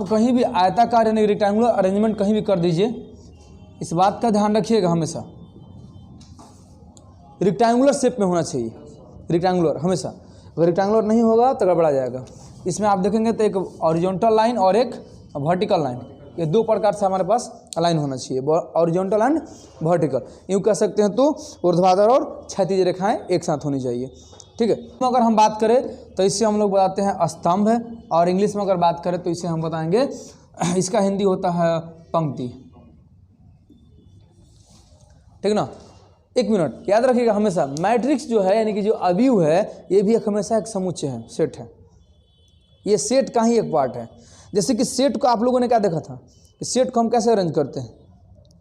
तो कहीं भी आयताकार यानी रेक्टेंगुलर अरेंजमेंट कहीं भी कर दीजिए, इस बात का ध्यान रखिएगा हमेशा रेक्टेंगुलर शेप में होना चाहिए, रेक्टेंगुलर हमेशा। अगर रेक्टेंगुलर नहीं होगा तो गड़बड़ा जाएगा। इसमें आप देखेंगे तो एक हॉरिजॉन्टल लाइन और एक वर्टिकल लाइन, ये दो प्रकार से हमारे पास लाइन होना चाहिए, हॉरिजॉन्टल एंड वर्टिकल। यूँ कह सकते हैं तो ऊर्ध्वाधर और क्षैतिज रेखाएं एक साथ होनी चाहिए, ठीक है। तो अगर हम बात करें तो इससे हम लोग बताते हैं स्तंभ है, और इंग्लिश में अगर बात करें तो इसे हम बताएंगे, इसका हिंदी होता है पंक्ति, ठीक ना। एक मिनट याद रखिएगा हमेशा, मैट्रिक्स जो है यानी कि जो अवयव है ये भी एक हमेशा एक समुच्चय है, सेट है, ये सेट का ही एक पार्ट है। जैसे कि सेट को आप लोगों ने क्या देखा था कि सेट को हम कैसे अरेंज करते हैं,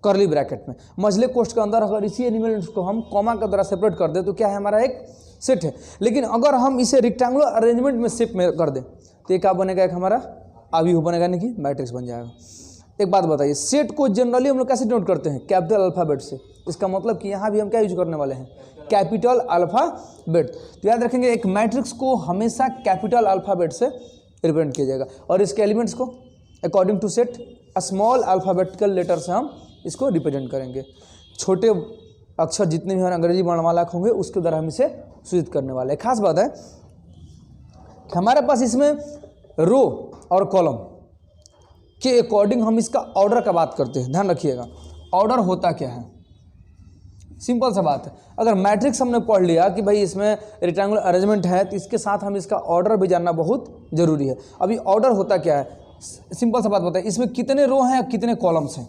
कर्ली ब्रैकेट में, मझले कोष्ठ के अंदर अगर इसी एलिमेंट्स को हम कॉमा के द्वारा सेपरेट कर दें तो क्या है, हमारा एक सेट है। लेकिन अगर हम इसे रेक्टेंगुलर अरेंजमेंट में शेप में कर दें तो ये क्या बनेगा, एक हमारा अवयव बनेगा, यानी कि मैट्रिक्स बन जाएगा। एक बात बताइए, सेट को जनरली हम लोग कैसे नोट करते हैं, कैपिटल अल्फ़ाबेट से। इसका मतलब कि यहाँ भी हम क्या यूज करने वाले हैं, कैपिटल अल्फ़ाबेट। तो याद रखेंगे एक मैट्रिक्स को हमेशा कैपिटल अल्फ़ाबेट से रिप्रेजेंट किया जाएगा, और इसके एलिमेंट्स को according to set small alphabetical letter से हम इसको रिप्रेजेंट करेंगे। छोटे अक्षर जितने भी हमारे अंग्रेजी वर्णमाला होंगे उसके द्वारा हम इसे सूचित करने वाले हैं। खास बात है कि हमारे पास इसमें रो और कॉलम के अकॉर्डिंग हम इसका ऑर्डर का बात करते हैं। ध्यान रखिएगा ऑर्डर होता क्या है, सिंपल सा बात है। अगर मैट्रिक्स हमने पढ़ लिया कि भाई इसमें रेक्टेंगुलर अरेंजमेंट है तो इसके साथ हम इसका ऑर्डर भी जानना बहुत जरूरी है। अभी ऑर्डर होता क्या है, सिंपल सा बात बताइए, इसमें कितने रो हैं, कितने कॉलम्स हैं,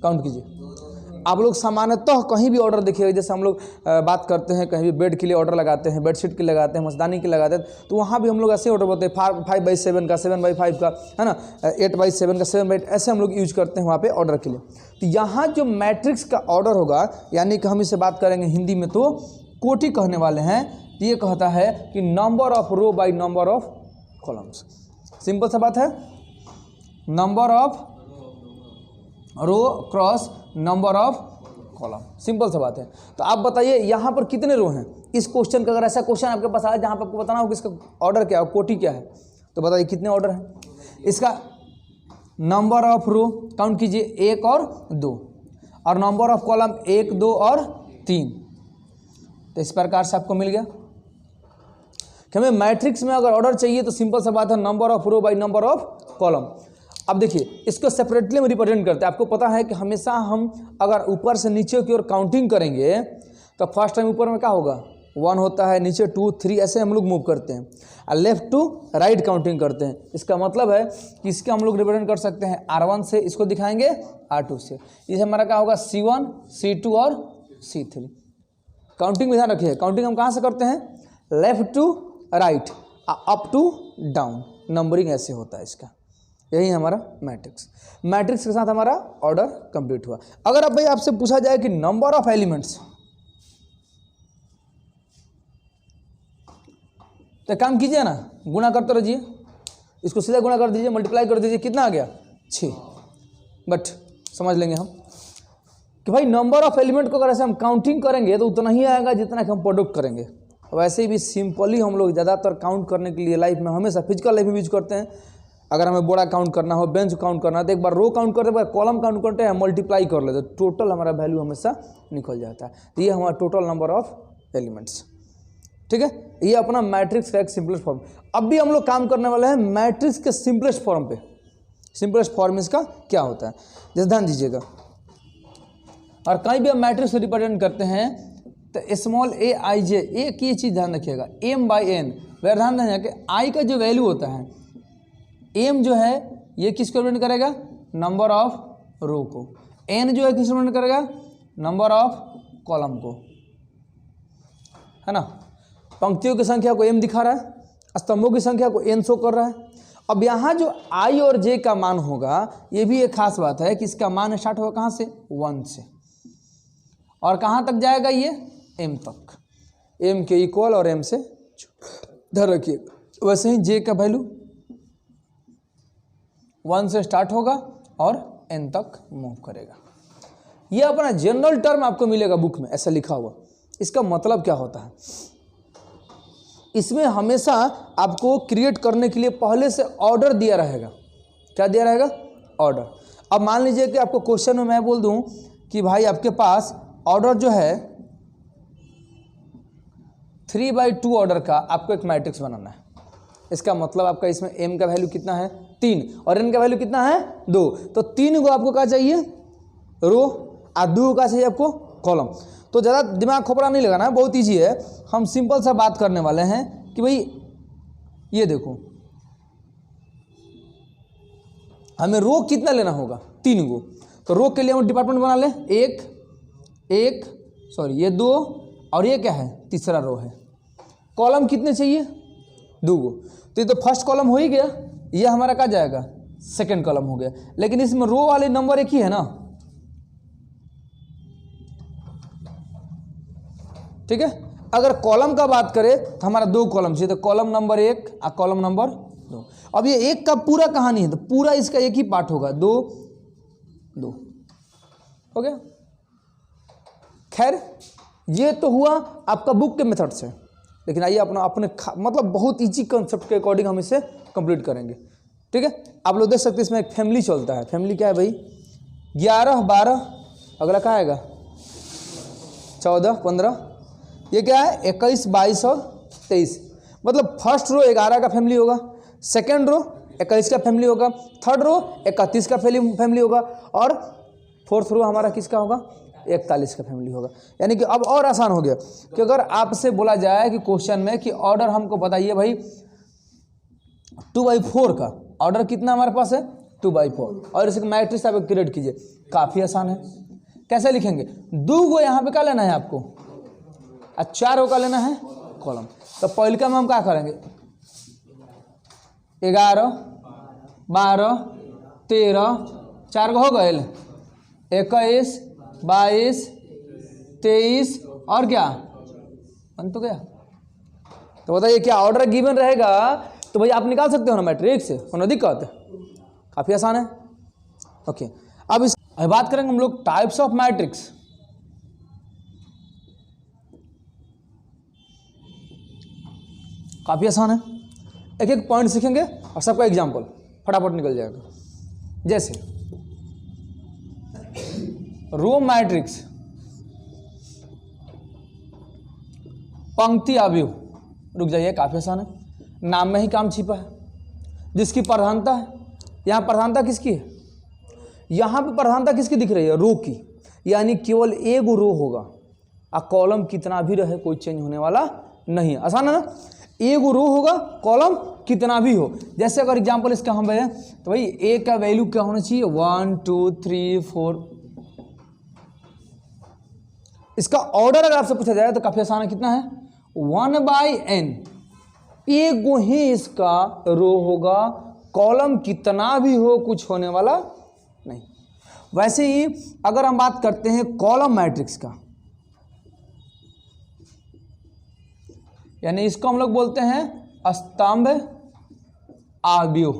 काउंट कीजिए। आप लोग सामान्यतः कहीं भी ऑर्डर देखिएगा, जैसे हम लोग बात करते हैं कहीं भी बेड के लिए ऑर्डर लगाते हैं, बेडशीट के लिए लगाते हैं, मस्तानी के लगाते हैं, तो वहाँ भी हम लोग ऐसे ऑर्डर बोलते हैं 5/7 का, 7/5 का, है ना, 8/7 का, 7/8, ऐसे हम लोग यूज करते हैं वहाँ पे ऑर्डर के लिए। तो यहाँ जो मैट्रिक्स का ऑर्डर होगा, यानी कि हम इसे बात करेंगे हिंदी में तो कोटि कहने वाले हैं, तो ये कहता है कि number of row by number of columns. Simple सा बात है, number of row cross number of column, simple सा बात है। तो आप बताइए यहाँ पर कितने रो हैं। इस क्वेश्चन का अगर ऐसा क्वेश्चन आपके पास आया जहाँ पर आपको बताना हो कि इसका ऑर्डर क्या है, कोटि क्या है, तो बताइए कितने ऑर्डर हैं। इसका नंबर ऑफ रो काउंट कीजिए 1 और 2, और नंबर ऑफ कॉलम 1, 2 और 3। तो इस प्रकार से आपको मिल गया कि हमें मैट्रिक्स में अगर ऑर्डर चाहिए तो सिंपल सा बात है, number of row by number of column. अब देखिए इसको सेपरेटली हम रिप्रेजेंट करते हैं। आपको पता है कि हमेशा हम अगर ऊपर से नीचे की ओर काउंटिंग करेंगे तो फर्स्ट टाइम ऊपर में क्या होगा, 1 होता है, नीचे 2, 3, ऐसे हम लोग मूव करते हैं, और लेफ्ट टू राइट काउंटिंग करते हैं। इसका मतलब है कि इसके हम लोग रिप्रेजेंट कर सकते हैं R1 से, इसको दिखाएंगे R2 से। ये हमारा क्या होगा, C1, C2 और C3। काउंटिंग में ध्यान रखिए, काउंटिंग हम कहाँ से करते हैं, left to right, up to down, numbering ऐसे होता है इसका। यही हमारा मैट्रिक्स। मैट्रिक्स के साथ हमारा ऑर्डर कंप्लीट हुआ। अगर अब भाई आपसे पूछा जाए कि नंबर ऑफ एलिमेंट्स, तो काम कीजिए ना, गुणा करते रहिए, इसको सीधा गुणा कर दीजिए, मल्टीप्लाई कर दीजिए, कितना आ गया 6। बट समझ लेंगे हम कि भाई नंबर ऑफ एलिमेंट को अगर ऐसे हम काउंटिंग करेंगे तो उतना ही आएगा जितना कि हम प्रोडक्ट करेंगे। वैसे भी सिंपली हम लोग ज़्यादातर काउंट करने के लिए लाइफ में हमेशा फिजिकल लाइफ में यूज करते हैं। अगर हमें बोरा काउंट करना हो, बेंच काउंट करना है, तो एक बार रो काउंट करते हैं, एक बार कॉलम काउंट करते हैं, मल्टीप्लाई कर लेते हैं, टोटल हमारा वैल्यू हमेशा निकल जाता है। तो ये हमारा टोटल नंबर ऑफ एलिमेंट्स, ठीक है। ये अपना मैट्रिक्स का एक सिंपलेस्ट फॉर्म। अब भी हम लोग काम करने वाले हैं मैट्रिक्स के सिंपलेस्ट फॉर्म पे। सिंपलेस्ट फॉर्म इसका क्या होता है, जैसे ध्यान दीजिएगा, और कहीं भी हम मैट्रिक्स को रिप्रेजेंट करते हैं तो स्मॉल aij, एक ही चीज़ ध्यान रखिएगा, m/n। वह ध्यान देना कि i का जो वैल्यू होता है, m जो है ये किसको रिप्रेजेंट करेगा, नंबर ऑफ रो को, n जो है किसको रिप्रेजेंट करेगा, नंबर ऑफ कॉलम को, है ना। पंक्तियों की संख्या को m दिखा रहा है, स्तंभों की संख्या को n शो कर रहा है। अब यहाँ जो i और j का मान होगा, ये भी एक खास बात है कि इसका मान स्टार्ट होगा कहाँ से, 1 से, और कहाँ तक जाएगा ये, m तक, m के इक्वल और m से ध्यान रखिए। वैसे ही j का वैल्यू 1 से स्टार्ट होगा और n तक मूव करेगा। ये अपना जनरल टर्म आपको मिलेगा बुक में ऐसा लिखा हुआ। इसका मतलब क्या होता है, इसमें हमेशा आपको क्रिएट करने के लिए पहले से ऑर्डर दिया रहेगा। क्या दिया रहेगा? ऑर्डर। अब मान लीजिए कि आपको क्वेश्चन में मैं बोल दूं कि भाई आपके पास ऑर्डर जो है 3/2 ऑर्डर का आपको एक मैट्रिक्स बनाना है। इसका मतलब आपका इसमें m का वैल्यू कितना है? 3 और n का वैल्यू कितना है? 2। तो 3 को आपको क्या चाहिए? रो, और 2 का चाहिए आपको कॉलम। तो ज़्यादा दिमाग खोपड़ा नहीं लगाना है, बहुत ईजी है। हम सिंपल सा बात करने वाले हैं कि भाई ये देखो, हमें रो कितना लेना होगा? 3 को। तो रो के लिए हम डिपार्टमेंट बना लें, ये 2 और ये क्या है? तीसरा रो है। कॉलम कितने चाहिए? 2 को। तो ये तो फर्स्ट कॉलम हो ही गया, ये हमारा क्या जाएगा? सेकंड कॉलम हो गया। लेकिन इसमें रो वाले नंबर एक ही है ना, ठीक है। अगर कॉलम का बात करें तो हमारा 2 कॉलम चाहिए, तो कॉलम नंबर 1 और कॉलम नंबर 2। अब ये 1 का पूरा कहानी है, तो पूरा इसका एक ही पार्ट होगा, 2 2 हो गया। खैर ये तो हुआ आपका बुक के मेथड से, लेकिन आइए अपने मतलब बहुत इजी कंसेप्ट के अकॉर्डिंग हम इसे कंप्लीट करेंगे, ठीक है। आप लोग देख सकते हैं इसमें एक फैमिली चलता है। फैमिली क्या है भाई? 11 12, अगला क्या आएगा? 14 15, ये क्या है? 21 22 और 23। मतलब फर्स्ट रो 11 का फैमिली होगा, सेकेंड रो 21 का फैमिली होगा, थर्ड रो 31 का फैमिली होगा, और फोर्थ रो हमारा किसका होगा? 41 का फैमिली होगा। यानी कि अब और आसान हो गया कि अगर आपसे बोला जाए कि क्वेश्चन में कि ऑर्डर हमको बताइए भाई 2/4 का ऑर्डर कितना हमारे पास है? 2/4, और इसे मैट्रिक्स आप क्रिएट कीजिए। काफ़ी आसान है। कैसे लिखेंगे? 2 को यहाँ पे क्या लेना है आपको? 4 रो का लेना है कॉलम। तो पहले का में हम क्या करेंगे? 11 12 13, 4 को हो गए, 21 22 23 और क्या बन तो गया। तो बताइए क्या ऑर्डर गिवन रहेगा? तो भाई आप निकाल सकते हो ना मैट्रिक्स से, कोई दिक्कत है? काफ़ी आसान है। ओके, अब बात करेंगे हम लोग टाइप्स ऑफ मैट्रिक्स। काफ़ी आसान है, एक एक पॉइंट सीखेंगे और सबका एग्जाम्पल फटाफट निकल जाएगा। जैसे रो मैट्रिक्स, पंक्ति अवयव। रुक जाइए, काफ़ी आसान है, नाम में ही काम छिपा है। जिसकी प्रधानता है, यहाँ प्रधानता किसकी है? यहाँ पे प्रधानता किसकी दिख रही है? रो की। यानी केवल एक रो होगा और कॉलम कितना भी रहे कोई चेंज होने वाला नहीं है। आसान है ना? एक रो होगा, कॉलम कितना भी हो। जैसे अगर एग्जाम्पल इसका हम है तो भाई ए का वैल्यू क्या होना चाहिए? 1 2 3 4। इसका ऑर्डर अगर आपसे पूछा जाए तो काफी आसान है। कितना है? 1/n। एक गो ही इसका रो होगा, कॉलम कितना भी हो कुछ होने वाला नहीं। वैसे ही अगर हम बात करते हैं कॉलम मैट्रिक्स का, यानी इसको हम लोग बोलते हैं स्तंभ अवयव।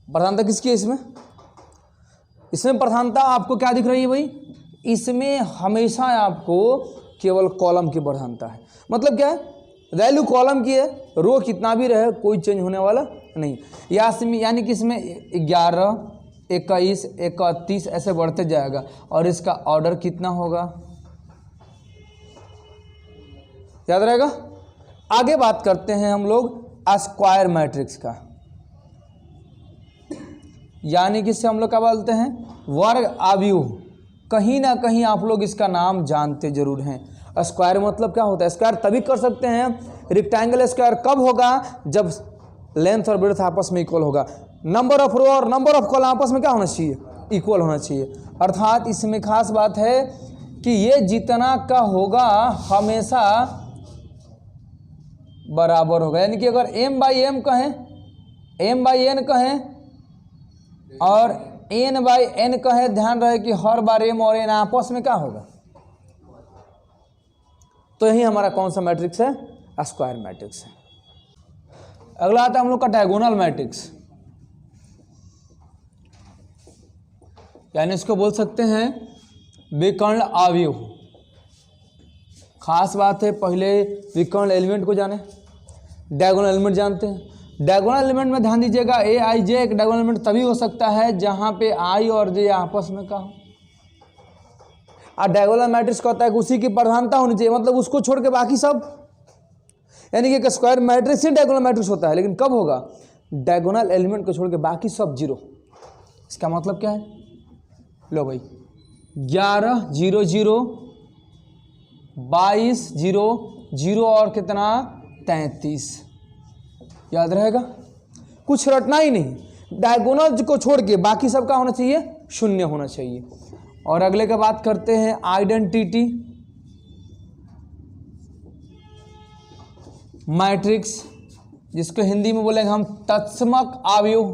प्रधानता किसकी है इसमें? इसमें प्रधानता आपको क्या दिख रही है भाई? इसमें हमेशा आपको केवल कॉलम की प्रधानता है। मतलब क्या है? वैल्यू कॉलम की है, रो कितना भी रहे कोई चेंज होने वाला नहीं। यानी कि इसमें 11 21 31 ऐसे बढ़ते जाएगा और इसका ऑर्डर कितना होगा? याद रहेगा। आगे बात करते हैं हम लोग स्क्वायर मैट्रिक्स का, यानी कि इससे हम लोग क्या बोलते हैं? वर्ग अवयव। कहीं ना कहीं आप लोग इसका नाम जानते जरूर हैं। स्क्वायर मतलब क्या होता है? स्क्वायर तभी कर सकते हैं, रेक्टेंगल स्क्वायर कब होगा? जब लेंथ और ब्रेड्थ आपस में इक्वल होगा। नंबर ऑफ रो और नंबर ऑफ कॉलम आपस में क्या होना चाहिए? इक्वल होना चाहिए। अर्थात इसमें खास बात है कि ये जितना का होगा हमेशा बराबर होगा। यानी कि अगर m/m कहें, m/n कहें और n/n कहें, ध्यान रहे कि हर बार m और n आपस में क्या होगा? तो यही हमारा कौन सा मैट्रिक्स है? स्क्वायर मैट्रिक्स है। अगला आता है हम लोग का डायगोनल मैट्रिक्स, यानी इसको बोल सकते हैं विकर्ण अवयव। खास बात है, पहले विकर्ण एलिमेंट को जाने, डायगोनल एलिमेंट जानते हैं। डायगोनल एलिमेंट में ध्यान दीजिएगा, ए आई जे एक डायगोनल एलिमेंट तभी हो सकता है जहां पे आई और जे आपस में का हो। और डायगोनल मैट्रिक्स का होता है कि उसी की प्रधानता होनी चाहिए, मतलब उसको छोड़ के बाकी सब, यानी कि एक स्क्वायर मैट्रिक्स ही डायगोनल मैट्रिक्स होता है, लेकिन कब होगा? डायगोनल एलिमेंट को छोड़ के बाकी सब जीरो। इसका मतलब क्या है? लो भाई, 11 0 0 22 0 0 और कितना 33, याद रहेगा? कुछ रटना ही नहीं, डायगोनल को छोड़ के बाकी सबका होना चाहिए शून्य होना चाहिए। और अगले का बात करते हैं आइडेंटिटी मैट्रिक्स, जिसको हिंदी में बोलेंगे हम तत्समक अवयव।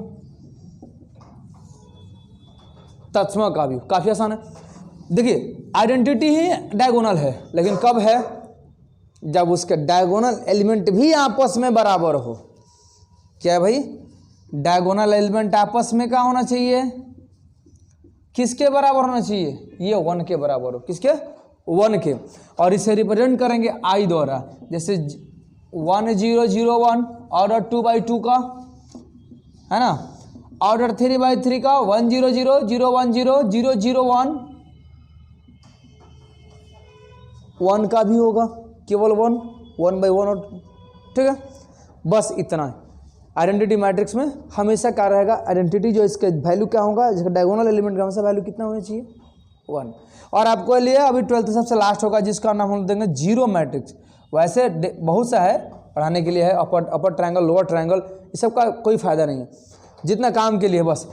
तत्समक अवयव काफी आसान है। देखिए आइडेंटिटी ही डायगोनल है, लेकिन कब है? जब उसके डायगोनल एलिमेंट भी आपस में बराबर हो। क्या है भाई? डायगोनल एलिमेंट आपस में क्या होना चाहिए? किसके बराबर होना चाहिए? ये 1 के बराबर हो। किसके? 1 के। और इसे रिप्रेजेंट करेंगे आई द्वारा, जैसे 1 0 0 1 ऑर्डर 2/2 का है ना, ऑर्डर 3/3 का 1 0 0 0 1 0 0 0 1 1 का भी होगा, केवल 1 1/1 और, ठीक है। बस इतना है। आइडेंटिटी मैट्रिक्स में हमेशा क्या रहेगा? आइडेंटिटी जो इसका वैल्यू क्या होगा? इसका डायगोनल एलिमेंट का हमेशा वैल्यू कितना होना चाहिए? 1। और आपको लिए अभी 12th सबसे लास्ट होगा, जिसका नाम हम देंगे जीरो मैट्रिक्स। वैसे बहुत सा है पढ़ाने के लिए, है अपर ट्रायंगल, लोअर ट्रायंगल, इस सब का कोई फायदा नहीं है, जितना काम के लिए बस।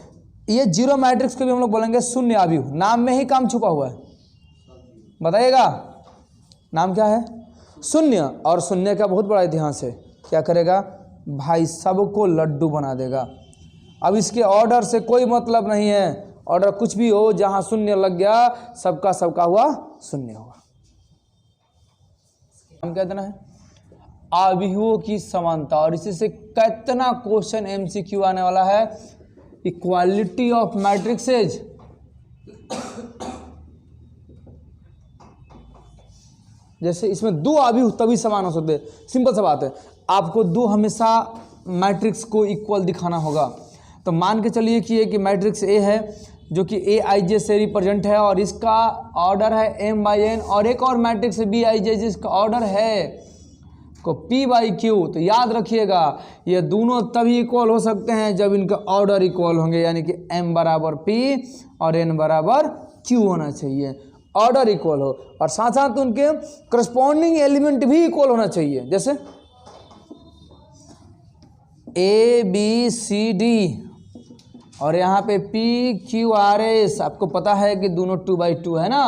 ये जीरो मैट्रिक्स को भी हम लोग बोलेंगे शून्य अवयव। नाम में ही काम छुपा हुआ है, बताइएगा नाम क्या है? शून्य। और शून्य का बहुत बड़ा इतिहास है। क्या करेगा भाई? सबको लड्डू बना देगा। अब इसके ऑर्डर से कोई मतलब नहीं है, ऑर्डर कुछ भी हो, जहां शून्य लग गया सबका सबका हुआ शून्य हुआ। हम क्या देना है? अवयवों की समानता। और इसी से कितना क्वेश्चन एमसीक्यू आने वाला है? Equality of matrices. जैसे इसमें दो अवयव तभी समान हो सकते हैं, सिंपल सा बात है। आपको दो हमेशा मैट्रिक्स को इक्वल दिखाना होगा। तो मान के चलिए कि एक मैट्रिक्स ए है जो कि ए आई जे से रिप्रेजेंट है और इसका ऑर्डर है m/n, और एक और मैट्रिक्स बी आई जे जिसका ऑर्डर है को p/q। तो याद रखिएगा ये दोनों तभी इक्वल हो सकते हैं जब इनका ऑर्डर इक्वल होंगे, यानी कि m बराबर p और n बराबर q होना चाहिए, ऑर्डर इक्वल हो। और साथ साथ उनके करस्पॉन्डिंग एलिमेंट भी इक्वल होना चाहिए, जैसे A B C D और यहाँ पे P Q R S। आपको पता है कि दोनों 2/2 है ना,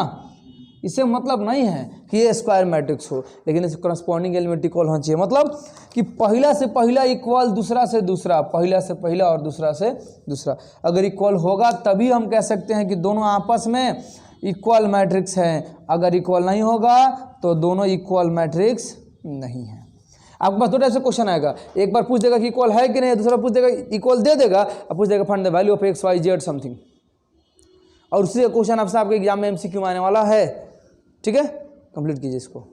इससे मतलब नहीं है कि ये स्क्वायर मैट्रिक्स हो, लेकिन इसे करस्पॉन्डिंग एलिमेंट इक्वल होना चाहिए। मतलब कि पहला से पहला इक्वल, दूसरा से दूसरा, पहला से पहला और दूसरा से दूसरा। अगर इक्वल होगा तभी हम कह सकते हैं कि दोनों आपस में इक्वल मैट्रिक्स हैं। अगर इक्वल नहीं होगा तो दोनों इक्वल मैट्रिक्स नहीं है। आपके पास दो टाइप से क्वेश्चन आएगा, एक बार पूछ देगा कि इक्वल है कि नहीं, दूसरा पूछ देगा इक्वल दे देगा और पूछ देगा find the value of x y z something. और उसी क्वेश्चन आपसे आपके एग्जाम में एमसीक्यू आने वाला है। ठीक है, कंप्लीट कीजिए इसको।